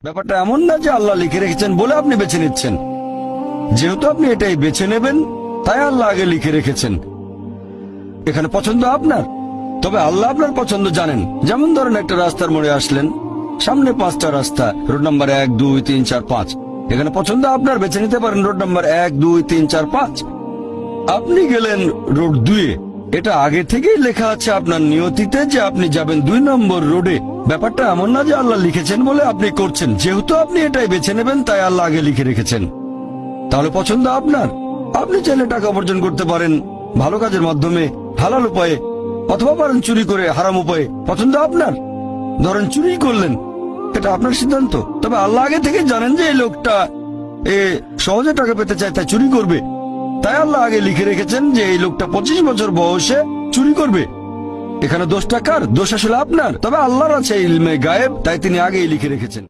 ব্যাপারটা এমন না যে আল্লাহ লিখে রেখেছেন বলে আপনি বেছে নিচ্ছেন। যেহেতু আপনি এটাই বেছে নেবেন, তাই আল্লাহ আগে লিখে রেখেছেন। এখানে পছন্দ আপনার, তবে আল্লাহ আপনার পছন্দ জানেন। যেমন ধরেন একটা রাস্তার মোড়ে আসলেন, সামনে 5টা রাস্তা, রোড নাম্বার 1, 2, 3, 4, 5। এখানে পছন্দ আপনার, বেছে নিতে পারেন রোড নাম্বার 1, 2, 3, 4, 5। আপনি গেলেন রোড 2-এ। এটা আগে থেকেই লেখা আছে আপনার নিয়তিতে যে আপনি যাবেন 2 নম্বর রোডে। ব্যাপারটা এমন না যে আল্লাহ লিখেছেন বলে আপনি করছেন। যেহেতু আপনি এটাই বেছে নেবেন, তাই আল্লাহ আগে লিখে রেখেছেন। তাহলে পছন্দ আপনার। আপনি চাইলে টাকা উপার্জন করতে পারেন ভালো কাজের মাধ্যমে, হালাল উপায়ে, অথবা পারেন চুরি করে হারাম উপায়ে। পছন্দ আপনার। ধরেন চুরি করলেন, এটা আপনার সিদ্ধান্ত। তবে আল্লাহ আগে থেকে জানেন যে এই লোকটা সহজে টাকা পেতে চায়, তাই চুরি করবে। তাই আল্লাহ আগে লিখে রেখেছেন যে এই লোকটা 25 বছর বয়সে চুরি করবে। এখানে দোষটা কার? দোষ আসলে আপনার। তবে আল্লাহর আছে ইলমে গায়েব, তাই তিনি আগেই লিখে রেখেছেন।